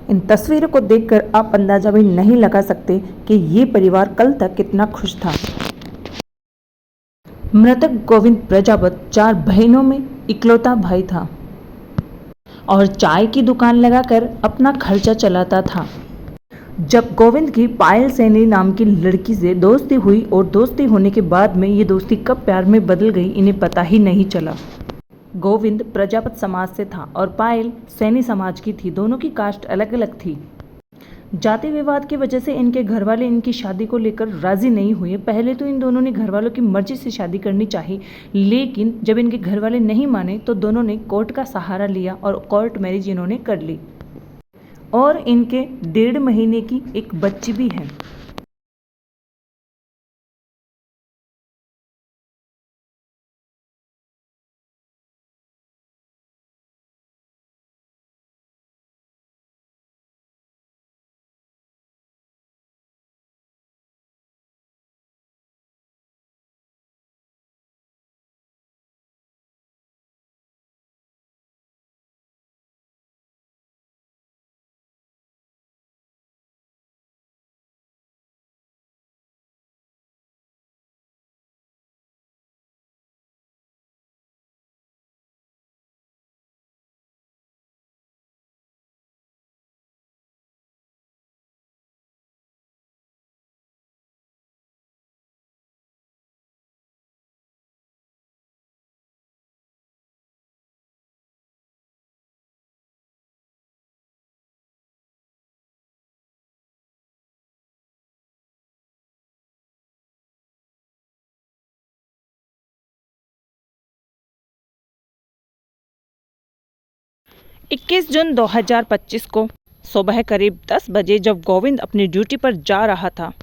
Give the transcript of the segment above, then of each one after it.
इन तस्वीरों को देखकर आप अंदाजा भी नहीं लगा सकते कि ये परिवार कल तक कितना खुश था। मृतक गोविंद प्रजापत 4 बहनों में इकलौता भाई था और चाय की दुकान लगाकर अपना खर्चा चलाता था। जब गोविंद की पायल सैनी नाम की लड़की से दोस्ती हुई और दोस्ती होने के बाद में ये दोस्ती कब प्यार में बदल गई इन्हें पता ही नहीं चला। गोविंद प्रजापत समाज से था और पायल सैनी समाज की थी। दोनों की कास्ट अलग अलग थी। जाति विवाद की वजह से इनके घर वाले इनकी शादी को लेकर राजी नहीं हुए। पहले तो इन दोनों ने घर वालों की मर्जी से शादी करनी चाहिए, लेकिन जब इनके घर वाले नहीं माने तो दोनों ने कोर्ट का सहारा लिया और कोर्ट मैरिज इन्होंने कर ली और इनके 1.5 महीने की एक बच्ची भी है। इक्कीस जून 2025 को सुबह करीब 10 बजे जब गोविंद अपनी ड्यूटी पर जा रहा था,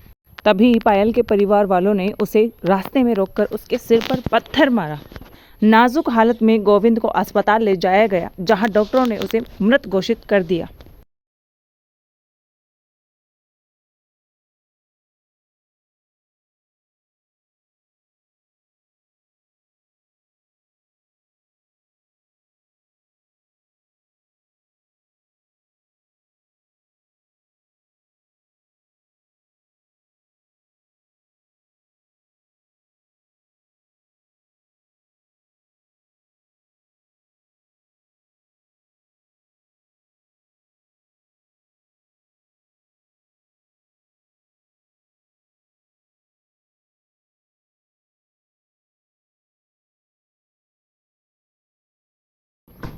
तभी पायल के परिवार वालों ने उसे रास्ते में रोककर उसके सिर पर पत्थर मारा। नाजुक हालत में गोविंद को अस्पताल ले जाया गया, जहां डॉक्टरों ने उसे मृत घोषित कर दिया।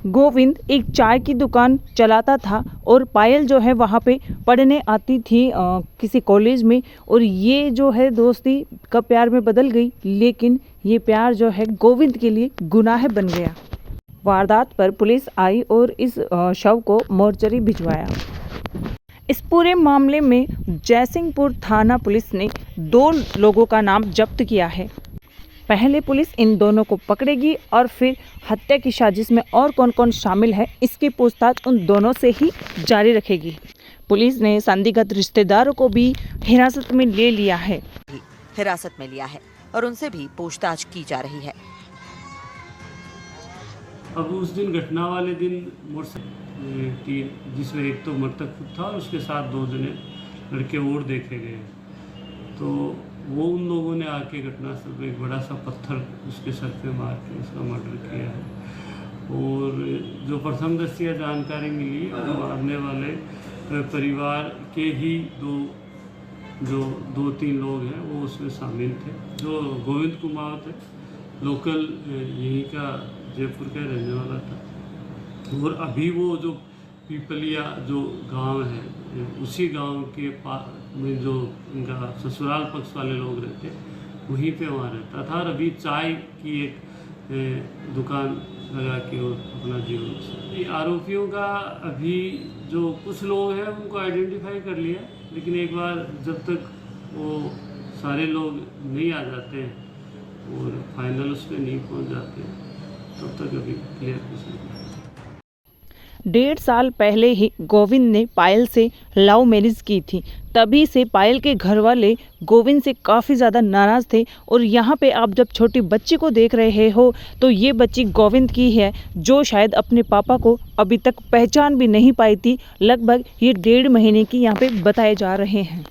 गोविंद एक चाय की दुकान चलाता था और पायल जो है वहाँ पे पढ़ने आती थी किसी कॉलेज में, और ये जो है दोस्ती कब प्यार में बदल गई, लेकिन ये प्यार जो है गोविंद के लिए गुनाह बन गया। वारदात पर पुलिस आई और इस शव को मोर्चरी भिजवाया। इस पूरे मामले में जयसिंहपुर थाना पुलिस ने 2 लोगों का नाम जब्त किया है। पहले पुलिस इन दोनों को पकड़ेगी और फिर हत्या की साजिश में और कौन कौन शामिल है इसकी पूछताछ उन दोनों से ही जारी रखेगी। पुलिस ने संदिग्ध रिश्तेदारों को भी हिरासत में ले लिया है और उनसे भी पूछताछ की जा रही है। अब उस दिन घटना वाले दिन मोटरसाइकिल जिसमें एक तो मृतक खुद था और उसके साथ 2 जने लड़के और देखे गए, तो वो उन लोगों ने आके घटनास्थल पर एक बड़ा सा पत्थर उसके सर पे मार के उसका मर्डर किया है। और जो प्रथम दृष्टया जानकारी मिली, मारने वाले परिवार के ही 2-3 लोग हैं वो उसमें शामिल थे। जो गोविंद कुमार थे, लोकल यहीं का जयपुर का रहने वाला था, और अभी वो जो पीपलिया जो गांव है उसी गांव के में जो इनका ससुराल पक्ष वाले लोग रहते वहीं पे वहाँ रहता था, और अभी चाय की एक दुकान लगा के और अपना जीवन। आरोपियों का अभी जो कुछ लोग हैं उनको आइडेंटिफाई कर लिया, लेकिन एक बार जब तक वो सारे लोग नहीं आ जाते हैं और फाइनल उस पर नहीं पहुँच जाते तब तक अभी क्लियर कुछ नहीं। 1.5 साल पहले ही गोविंद ने पायल से लव मैरिज की थी। तभी से पायल के घर वाले गोविंद से काफ़ी ज़्यादा नाराज़ थे। और यहाँ पे आप जब छोटी बच्ची को देख रहे हो तो ये बच्ची गोविंद की है, जो शायद अपने पापा को अभी तक पहचान भी नहीं पाई थी। लगभग ये 1.5 महीने की यहाँ पे बताए जा रहे हैं।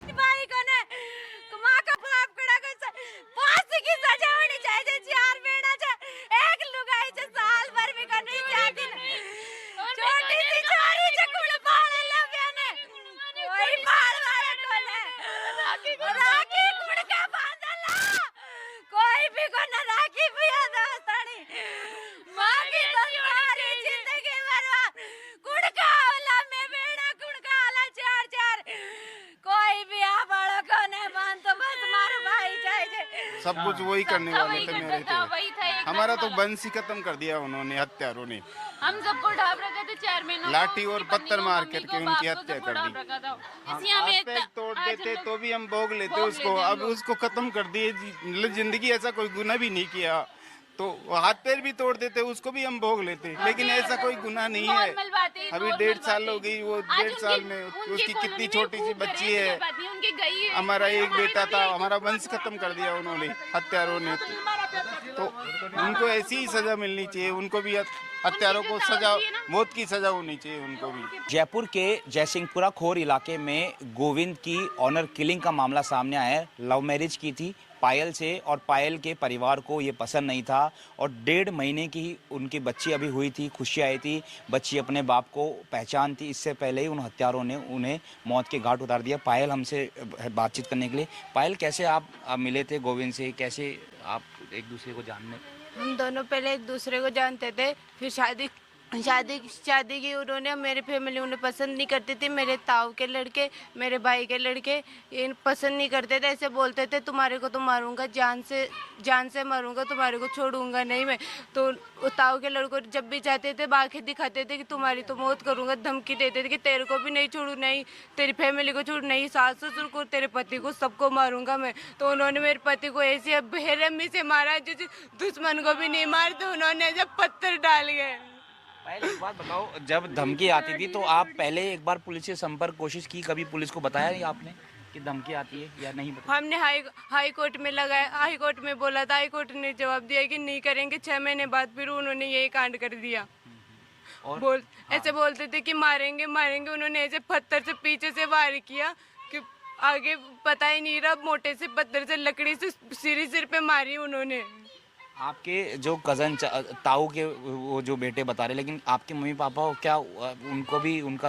भाई को ने मां का बाप कड़ा को फांसी की सजा होनी चाहिए। 4 महीना से एक लुगाई से साल भर भी कर नहीं चाहती। छोटी सी छोरी से कुड़ पाल लव्या ने कोई बाल वाला कोले राखी कुड़ का बांधला कोई भी को न राखी पिया दोस्तनी मां की तो सारी जिंदगी बर्बाद कुड़ का औला में बेड़ा कुड़ का औला 4 कोई भी आप बड़ों को नहीं मानता, बस मारो भाई चाहिए। सब कुछ वही करने वाले थे मेरे थे। हमारा तो वंश ही खत्म कर दिया उन्होंने, हत्यारों ने। हम सबको ढाप रखे थे 4 महीनों लाठी और पत्थर मार करके उनकी हत्या कर दी। हाथ पैर तोड़ देते तो भी हम भोग लेते उसको। अब उसको खत्म कर दिए। जिंदगी ऐसा कोई गुनाह भी नहीं किया तो हाथ पैर भी तोड़ देते उसको भी हम भोग लेते, लेकिन ऐसा कोई गुनाह नहीं है। अभी 1.5 साल हो गई, वो 1.5 साल में उसकी कितनी छोटी सी बच्ची है। हमारा एक बेटा था, हमारा वंश खत्म कर दिया उन्होंने, हत्यारों ने। तो उनको ऐसी ही सजा मिलनी चाहिए, उनको भी हत्यारों को सजा, मौत की सजा होनी चाहिए उनको भी। जयपुर के जयसिंहपुरा खोर इलाके में गोविंद की ऑनर किलिंग का मामला सामने आया है। लव मैरिज की थी पायल से और पायल के परिवार को ये पसंद नहीं था और 1.5 महीने की उनकी बच्ची अभी हुई थी, खुशी आई थी। बच्ची अपने बाप को पहचानती, इससे पहले ही उन हत्यारों ने उन्हें मौत के घाट उतार दिया। पायल हमसे बातचीत करने के लिए। पायल, कैसे आप मिले थे गोविंद से, कैसे आप एक दूसरे को जानने? हम दोनों पहले एक दूसरे को जानते थे, फिर शादी की उन्होंने, मेरी फैमिली उन्हें पसंद नहीं करती थी। मेरे ताऊ के लड़के, मेरे भाई के लड़के ये पसंद नहीं करते थे। ऐसे बोलते थे तुम्हारे को तो मारूंगा, जान से मारूंगा, तुम्हारे को छोड़ूंगा नहीं मैं। तो ताऊ के लड़कों जब भी जाते थे आंखें दिखाते थे कि तुम्हारी तो मौत करूंगा, धमकी देते थे कि तेरे को भी नहीं छोड़ू, नहीं तेरी फैमिली को छोड़ू, नहीं सास ससुर को, तेरे पति को, सबको मारूंगा मैं। तो उन्होंने मेरे पति को ऐसे बेरहमी से मारा जैसे दुश्मन को भी नहीं मारते, उन्होंने जब पत्थर डाल गए। पहले एक बात बताओ, जब धमकी आती थी तो आप पहले एक बार पुलिस से संपर्क कोशिश की, कभी पुलिस को बताया नहीं आपने कि धमकी आती है या नहीं बताया? हमने हाई कोर्ट में लगाया, हाई कोर्ट में बोला था, हाई कोर्ट ने जवाब दिया कि नहीं करेंगे। 6 महीने बाद फिर उन्होंने यही कांड कर दिया। और ऐसे बोलते थे कि मारेंगे। उन्होंने ऐसे पत्थर से पीछे से वार किया कि आगे पता ही नहीं रहा, मोटे से पत्थर से लकड़ी से सिर पे मारी उन्होंने। आपके जो कजन ताऊ के वो जो बेटे बता रहे, लेकिन आपके मम्मी पापा क्या उनका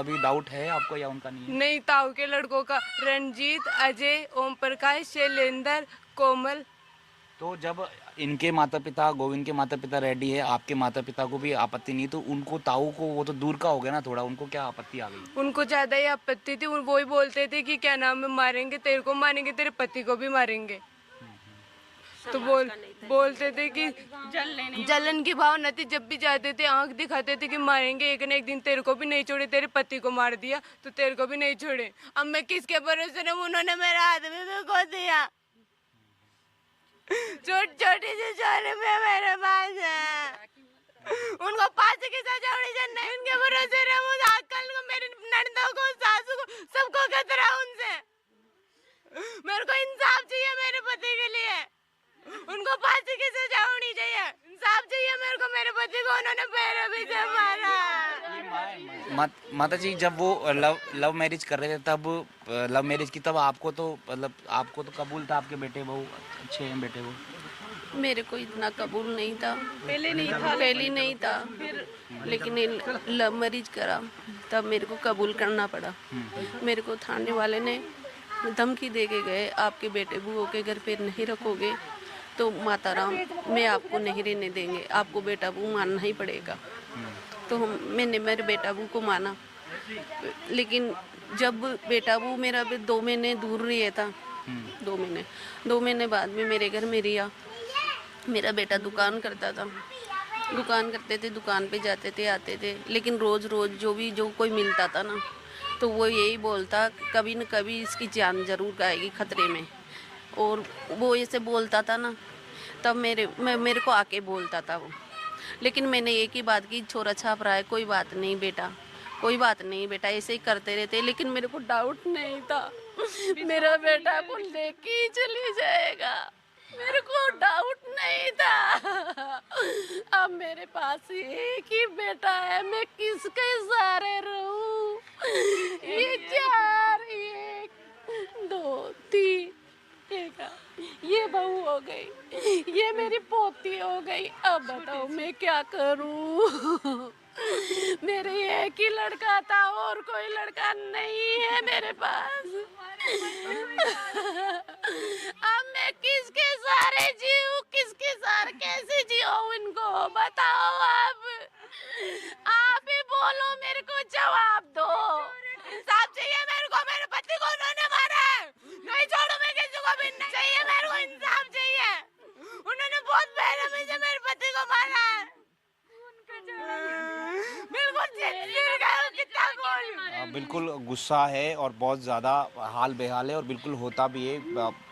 भी डाउट है आपको या उनका नहीं है? नहीं, ताऊ के लड़कों का रणजीत, अजय, ओम प्रकाश, शैलेंद्र, कोमल। तो जब इनके माता पिता, गोविंद के माता पिता रेडी है, आपके माता पिता को भी आपत्ति नहीं, तो उनको, ताऊ को, वो तो दूर का हो गया ना थोड़ा, उनको क्या आपत्ति आ गई? उनको ज्यादा ही आपत्ति थी। वो ही बोलते थे कि क्या नाम है, मारेंगे, तेरे को मारेंगे, तेरे पति को भी मारेंगे। तो बोलते थे कि जलन की भावना थी। जब भी जाते थे आंख दिखाते थे कि मारेंगे, एक न एक दिन तेरे को भी नहीं छोड़े, तेरे पति को मार दिया तो तेरे को भी नहीं छोड़े। अब मैं किसके भरोसे रहूं? उन्होंने मेरा आदमी भी खो दिया। छोटी सी छोरी में मेरे पास है, उनको फांसी की सजा होनी चाहिए। नहीं उनके भरोसे रहूं, कल को मेरी ननदों को, सासू को, सबको खतरा उनसे। मेरे को इंसाफ चाहिए मेरे पति के लिए, उनको फांसी की सजा होनी चाहिए, इंसाफ चाहिए मेरे को। मेरे पति को उन्होंने बेरहमी से मारा। माता जी, जब वो लव मैरिज कर रहे थे, तब लव मैरिज की, तब आपको तो मतलब आपको तो कबूल था, आपके बेटे बहू अच्छे हैं, बेटे बहू? मेरे को इतना कबूल नहीं था, पहले नहीं था, लेकिन लव मैरिज करा तब मेरे को कबूल करना पड़ा। मेरे को थाने वाले ने धमकी दे के गए, आपके बेटे बहू के घर पे नहीं रखोगे तो माता राम मैं आपको नहीं रहने देंगे, आपको बेटा बहू मानना ही पड़ेगा। तो मैंने मेरे बेटा बहू को माना, लेकिन जब बेटा बहू मेरा 2 महीने दूर रहा था, 2 महीने बाद में मेरे घर में रिया। मेरा बेटा दुकान करता था, दुकान करते थे, दुकान पे जाते थे, आते थे, लेकिन रोज़ रोज़ जो कोई मिलता था ना, तो वो यही बोलता कभी न कभी इसकी जान ज़रूर आएगी खतरे में। और वो ऐसे बोलता था ना, तब मेरे को आके बोलता था वो। लेकिन मैंने एक ही बात की, छोरा छाप रहा है, कोई बात नहीं बेटा, कोई बात नहीं बेटा, ऐसे ही करते रहते। लेकिन मेरे को डाउट नहीं था मेरा बेटा को लेके ही चली जाएगा, मेरे को डाउट नहीं था। अब मेरे पास एक ही बेटा है, मैं किसके सहारे रहूं? ये 4, 1, 2, 3, ये बहू हो गई, ये मेरी पोती हो गई। अब बताओ मैं क्या करूं? मेरे एक ही लड़का था और कोई लड़का नहीं है मेरे पास। अब मैं किसके सहारे जीऊं, किसके सहारे कैसे जीऊं इनको बताओ। आप ही बोलो, मेरे को जवाब दो। इंसाफ चाहिए मेरे को, मेरे पति को उन्होंने मारा है, नहीं छोड़ू मैं किसी को भी। नहीं चाहिए मेरे को, इंसाफ चाहिए। उन्होंने बहुत बेरहमी से मेरे पति को मारा है। बिल्कुल गुस्सा है और बहुत ज़्यादा हाल बेहाल है और बिल्कुल होता भी है।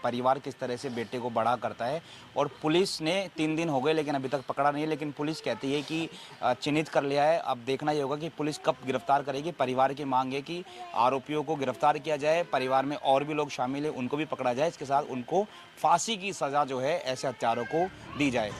परिवार किस तरह से बेटे को बड़ा करता है। और पुलिस ने 3 दिन हो गए लेकिन अभी तक पकड़ा नहीं है, लेकिन पुलिस कहती है कि चिन्हित कर लिया है। अब देखना ये होगा कि पुलिस कब गिरफ्तार करेगी। परिवार की मांग है कि आरोपियों को गिरफ्तार किया जाए, परिवार में और भी लोग शामिल हैं उनको भी पकड़ा जाए, इसके साथ उनको फांसी की सज़ा जो है ऐसे हत्यारों को दी जाए।